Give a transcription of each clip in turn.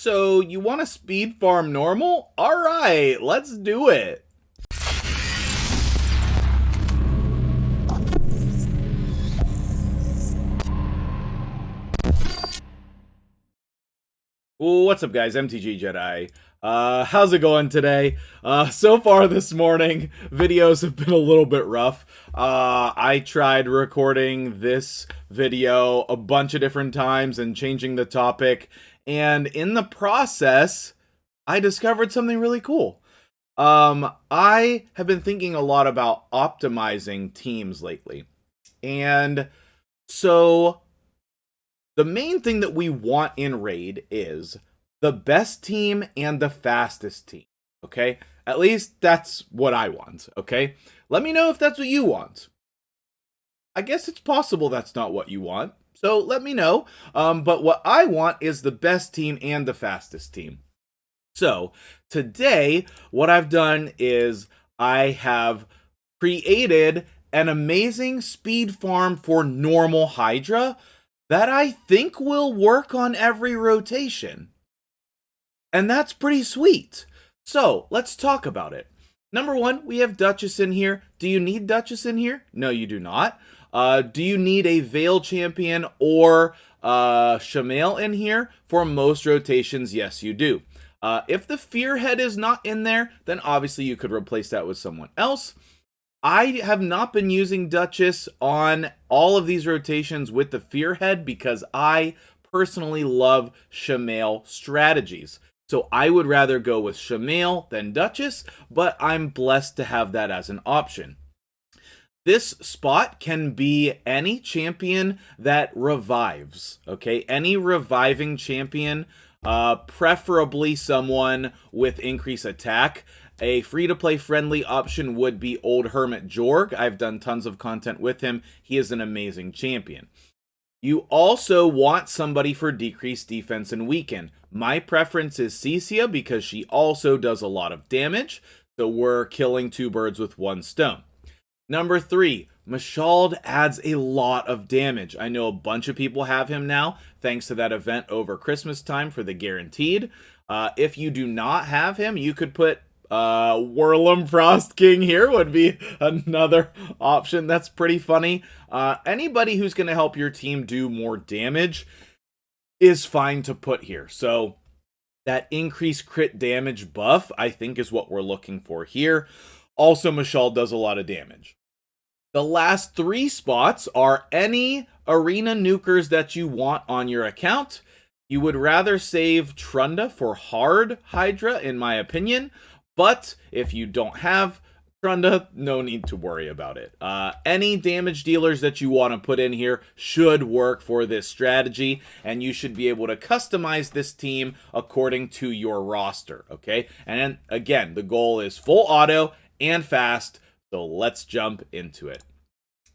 So you want to speed farm normal? Alright, let's do it. What's up, guys? MtgJedi. How's it going today? So far this morning, videos have been a little bit rough. I tried recording this video a bunch of different times and changing the topic, and in the process, I discovered something really cool. I have been thinking a lot about optimizing teams lately, and so the main thing that we want in Raid is the best team and the fastest team, okay? At least that's what I want, okay? Let me know if that's what you want. I guess it's possible that's not what you want, so let me know. But what I want is the best team and the fastest team. So today, what I've done is I have created an amazing speed farm for normal Hydra that I think will work on every rotation. And that's pretty sweet. So let's talk about it. Number one, we have Duchess in here. Do you need Duchess in here? No, you do not. Do you need a Veil champion or Shamail in here? For most rotations, yes, you do. If the Fearhead is not in there, then obviously you could replace that with someone else. I have not been using Duchess on all of these rotations with the Fearhead because I personally love Shamail strategies. So I would rather go with Shamail than Duchess, but I'm blessed to have that as an option. This spot can be any champion that revives, okay? Any reviving champion, preferably someone with increased attack. A free-to-play friendly option would be Old Hermit Jorg. I've done tons of content with him. He is an amazing champion. You also want somebody for decreased defense and weaken. My preference is Cecia because she also does a lot of damage, so we're killing two birds with one stone. Number 3, Mashald adds a lot of damage. I know a bunch of people have him now, thanks to that event over Christmas time for the guaranteed. If you do not have him, you could put Whirlum Frost King here would be another option. That's pretty funny. Anybody who's going to help your team do more damage is fine to put here. So that increased crit damage buff, I think, is what we're looking for here. Also, Mashald does a lot of damage. The last 3 spots are any arena nukers that you want on your account. You would rather save Trunda for hard Hydra, in my opinion. But if you don't have Trunda, no need to worry about it. Any damage dealers that you want to put in here should work for this strategy, and you should be able to customize this team according to your roster, okay? And again, the goal is full auto and fast, so let's jump into it.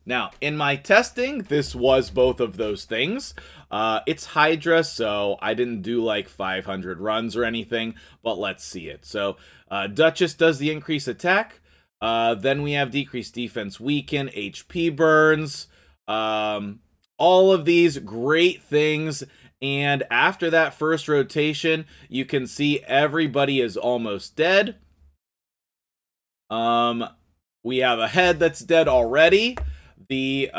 Now, in my testing, this was both of those things. It's Hydra, so I didn't do like 500 runs or anything, but let's see it. So, Duchess does the increased attack. Then we have decreased defense, weaken, HP burns. All of these great things. And after that first rotation, you can see everybody is almost dead. We have a head that's dead already. The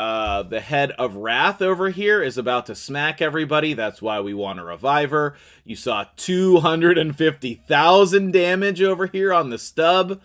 head of Wrath over here is about to smack everybody. That's why we want a reviver. You saw 250,000 damage over here on the stub.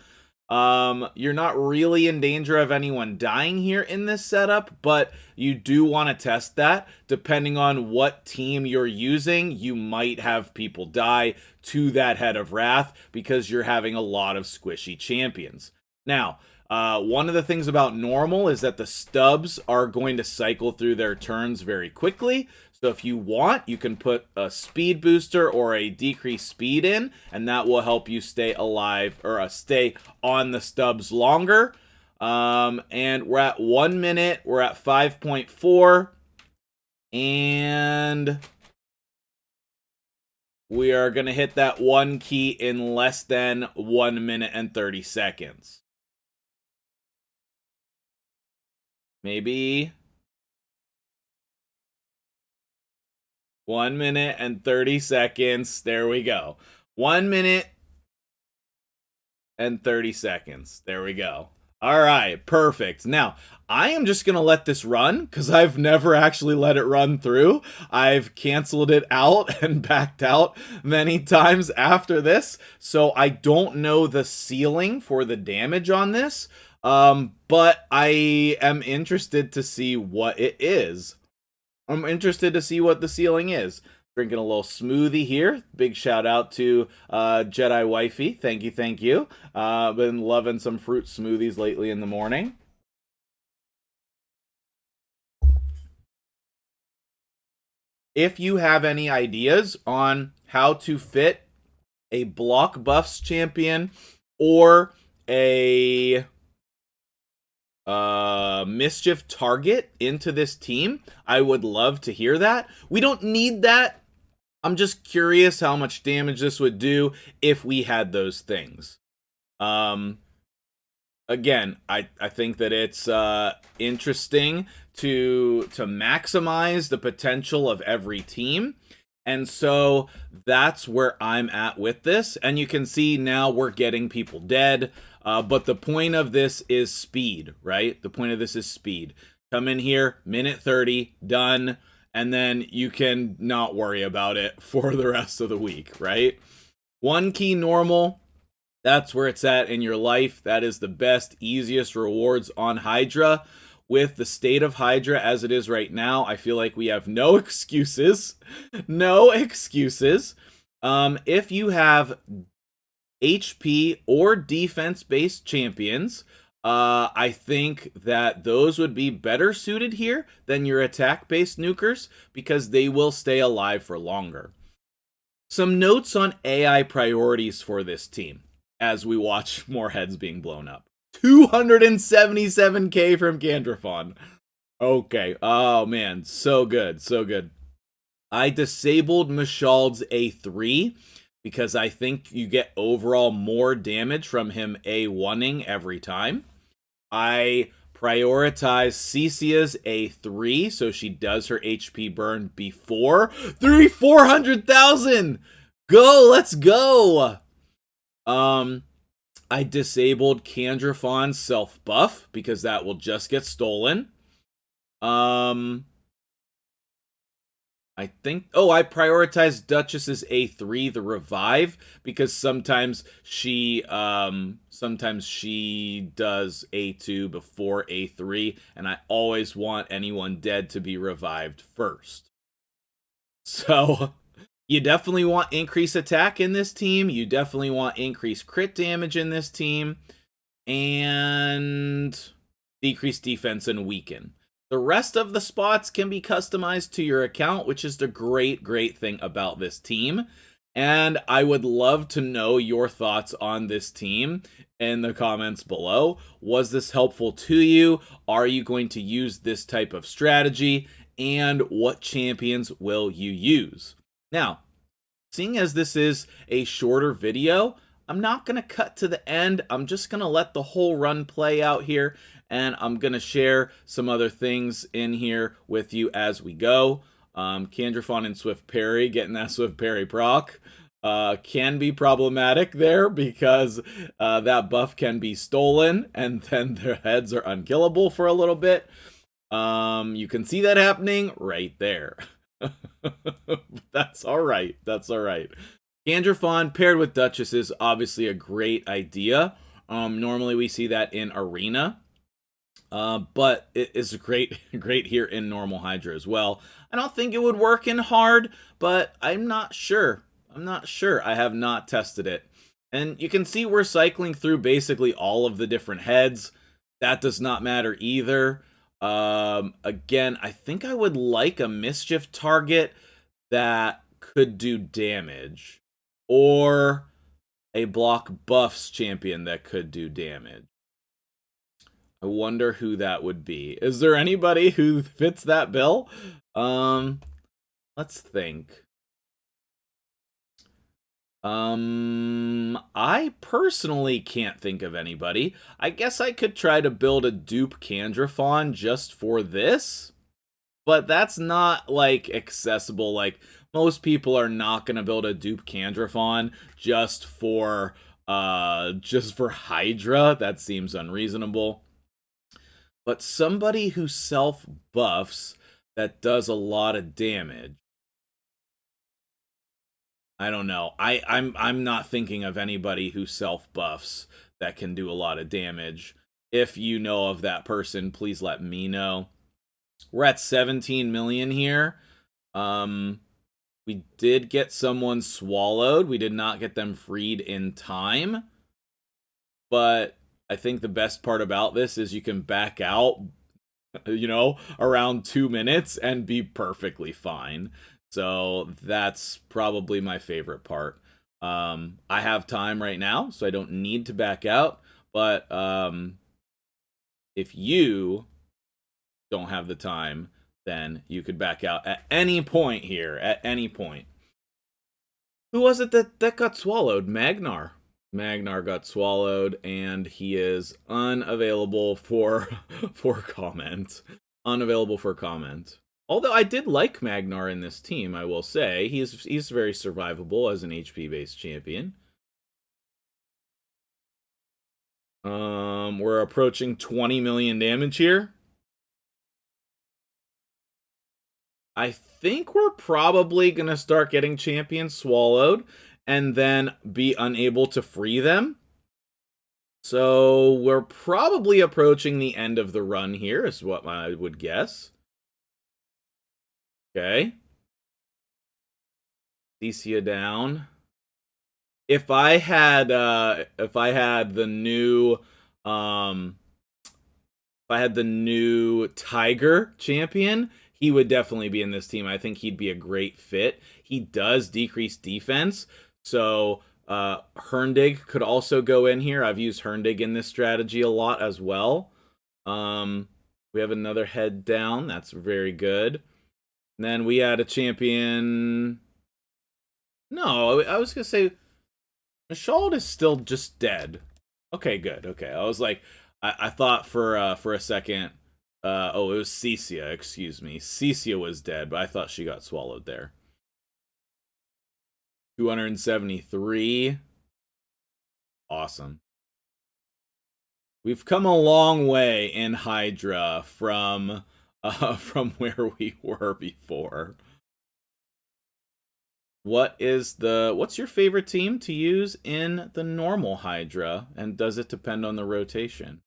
You're not really in danger of anyone dying here in this setup, but you do want to test that. Depending on what team you're using, you might have people die to that head of Wrath because you're having a lot of squishy champions. Now, one of the things about normal is that the stubs are going to cycle through their turns very quickly. So if you want, you can put a speed booster or a decreased speed in, and that will help you stay alive or stay on the stubs longer. And we're at 1 minute. We're at 5.4. And we are going to hit that 1 key in less than 1 minute and 30 seconds. Maybe 1 minute and 30 seconds. There we go. 1 minute and 30 seconds. There we go. All right, perfect. Now, I am just going to let this run because I've never actually let it run through. I've canceled it out and backed out many times after this, so I don't know the ceiling for the damage on this, but I am interested to see what it is. I'm interested to see what the ceiling is. Drinking a little smoothie here. Big shout out to Jedi Wifey. Thank you, thank you. Been loving some fruit smoothies lately in the morning. If you have any ideas on how to fit a block buffs champion or a mischief target into this team, I would love to hear that. We don't need that. I'm just curious how much damage this would do if we had those things. Again, I think that it's interesting to maximize the potential of every team. And so that's where I'm at with this. And you can see now we're getting people dead. But the point of this is speed, right? The point of this is speed. Come in here, minute 30, done. And then you can not worry about it for the rest of the week, right? 1 key normal. That's where it's at in your life. That is the best, easiest rewards on Hydra. With the state of Hydra as it is right now, I feel like we have no excuses. No excuses. If you have HP or defense-based champions, I think that those would be better suited here than your attack-based nukers because they will stay alive for longer. Some notes on AI priorities for this team as we watch more heads being blown up. 277k from Candrafon. Okay. Oh, man. So good. So good. I disabled Mashald's A3 because I think you get overall more damage from him A1ing every time. I prioritize Cecia's A3 so she does her HP burn before 400,000. Go. Let's go. I disabled Candrafon's self buff because that will just get stolen. I think, I prioritized Duchess's A3, the revive, because sometimes she does A2 before A3, and I always want anyone dead to be revived first. So you definitely want increased attack in this team. You definitely want increased crit damage in this team. And decreased defense and weaken. The rest of the spots can be customized to your account, which is the great thing about this team. And I would love to know your thoughts on this team in the comments below. Was this helpful to you? Are you going to use this type of strategy? And what champions will you use? Now, seeing as this is a shorter video, I'm not going to cut to the end. I'm just going to let the whole run play out here, and I'm going to share some other things in here with you as we go. Candrafon and Swift Parry, getting that Swift Parry proc, can be problematic there because that buff can be stolen, and then their heads are unkillable for a little bit. You can see that happening right there. That's all right. That's all right. Candrafon paired with Duchess is obviously a great idea. Normally we see that in Arena. But it is great here in normal Hydra as well. I don't think it would work in hard, but I'm not sure. I have not tested it. And you can see we're cycling through basically all of the different heads. That does not matter either. Again, I think I would like a mischief target that could do damage, or a block buffs champion that could do damage. I wonder who that would be. Is there anybody who fits that bill? Let's think. I personally can't think of anybody. I guess I could try to build a dupe Candrafon just for this. but that's not, like, accessible. Like, most people are not gonna build a dupe Candrafon just for Hydra. That seems unreasonable. But somebody who self-buffs that does a lot of damage. I don't know. I'm not thinking of anybody who self-buffs that can do a lot of damage. If you know of that person, please let me know. We're at 17 million here. We did get someone swallowed. We did not get them freed in time. But I think the best part about this is you can back out, you know, around 2 minutes and be perfectly fine. So that's probably my favorite part. I have time right now, so I don't need to back out. But if you don't have the time, then you could back out at any point here, at any point. Who was it that got swallowed? Magnar. Magnar got swallowed, and he is unavailable for comment. Unavailable for comment. Although I did like Magnar in this team, I will say. He's very survivable as an HP-based champion. We're approaching 20 million damage here. I think we're probably going to start getting champions swallowed and then be unable to free them. So we're probably approaching the end of the run here, is what I would guess. Okay. Thesia down. If I had the new Tiger champion, he would definitely be in this team. I think he'd be a great fit. He does decrease defense, so Herndig could also go in here. I've used Herndig in this strategy a lot as well. We have another head down. That's very good. And then we had a champion. No, I was gonna say Mashald is still just dead. Okay, good. Okay, I was like, I thought for a second. Oh, it was Cecia, excuse me. Cecia was dead, but I thought she got swallowed there. 273. Awesome. We've come a long way in Hydra from where we were before. What's your favorite team to use in the normal Hydra, and does it depend on the rotation?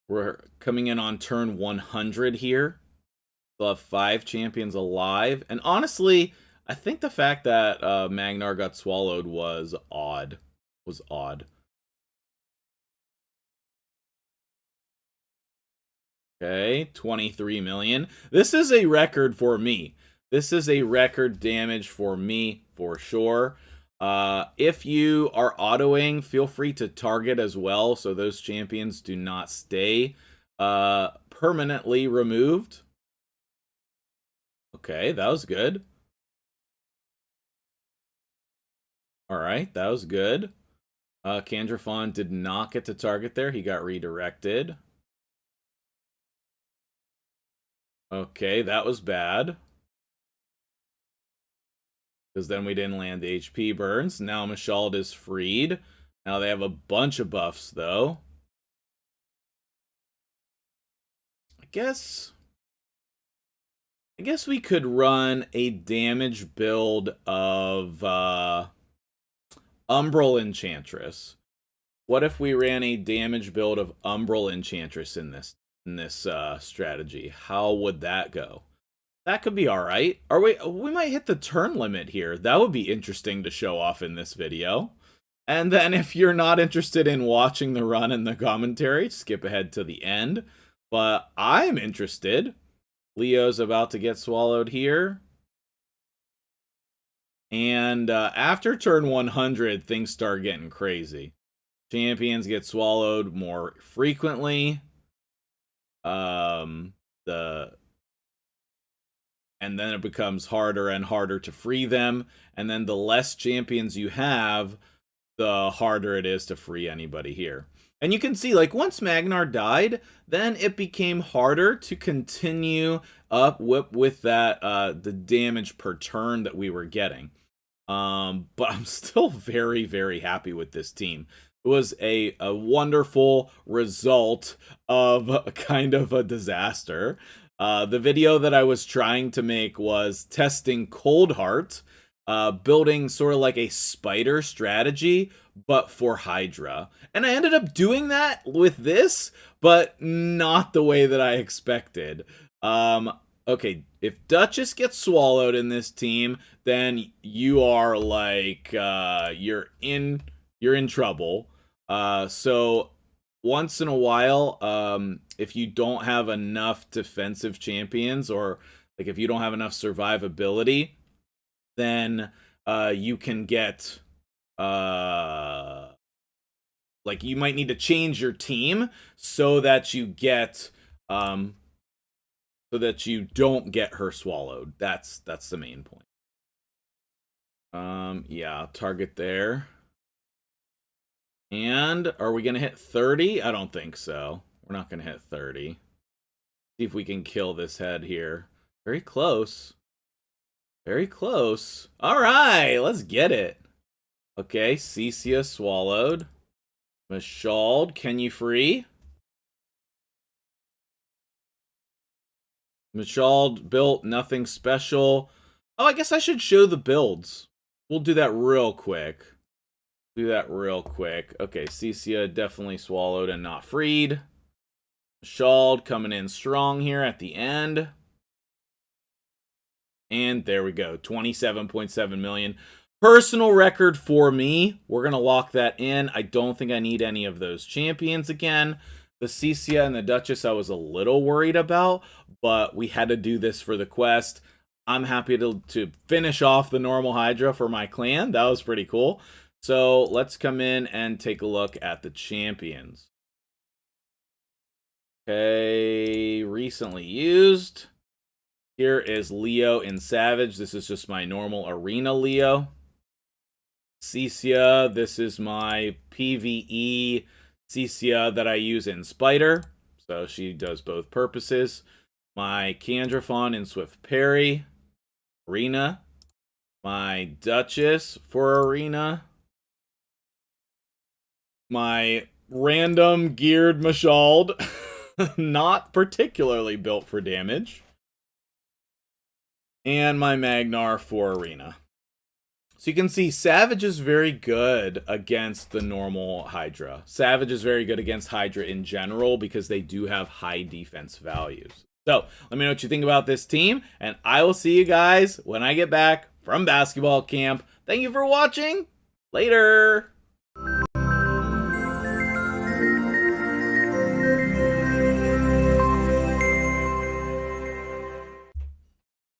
We're coming in on turn 100 here. We'll have 5 champions alive. And honestly, I think the fact that Magnar got swallowed was odd. Okay, 23 million. This is a record for me. This is a record damage for me, for sure. If you are autoing, feel free to target as well, so those champions do not stay permanently removed. Okay, that was good. Alright, that was good. Candrafon did not get to target there. He got redirected. Okay, that was bad. Because then we didn't land the HP burns. Now Mashald is freed. Now they have a bunch of buffs, though. I guess we could run a damage build of Umbral Enchantress. What if we ran a damage build of Umbral Enchantress in this strategy? How would that go? That could be all right. We might hit the turn limit here. That would be interesting to show off in this video. And then if you're not interested in watching the run and the commentary, skip ahead to the end. But I'm interested. Leo's about to get swallowed here. And after turn 100, things start getting crazy. Champions get swallowed more frequently. And then it becomes harder and harder to free them. And then the less champions you have, the harder it is to free anybody here. And you can see, like, once Magnar died, then it became harder to continue up with that the damage per turn that we were getting. But I'm still very, very happy with this team. It was a wonderful result of a kind of a disaster. The video that I was trying to make was testing Cold Heart, building sort of like a spider strategy, but for Hydra. And I ended up doing that with this, but not the way that I expected. Okay, if Duchess gets swallowed in this team, then you are like you're in trouble. So once in a while, if you don't have enough defensive champions, or like if you don't have enough survivability, then you can get like you might need to change your team so that you get so that you don't get her swallowed. That's the main point. Yeah, target there. And are we gonna hit 30? I don't think so. We're not gonna hit 30. See if we can kill this head here. Very close. Very close. All right, let's get it. Okay, Cecia swallowed. Mashald, can you free? Mashald built nothing special. Oh, I guess I should show the builds. We'll do that real quick. Okay, Cecia definitely swallowed and not freed. Mashald coming in strong here at the end. And there we go, 27.7 million. Personal record for me. We're going to lock that in. I don't think I need any of those champions again. The Cecia and the Duchess I was a little worried about, but we had to do this for the quest. I'm happy to finish off the normal Hydra for my clan. That was pretty cool. So let's come in and take a look at the champions. Okay, recently used. Here is Leo in Savage. This is just my normal arena Leo. Cecia, this is my PvE Cecia that I use in Spider. So she does both purposes. My Candrafon in Swift Parry. Arena. My Duchess for Arena. My random geared Mashald. Not particularly built for damage. And my Magnar for Arena. So you can see Savage is very good against the normal Hydra. Savage is very good against Hydra in general because they do have high defense values. So let me know what you think about this team, and I will see you guys when I get back from basketball camp. Thank you for watching. Later.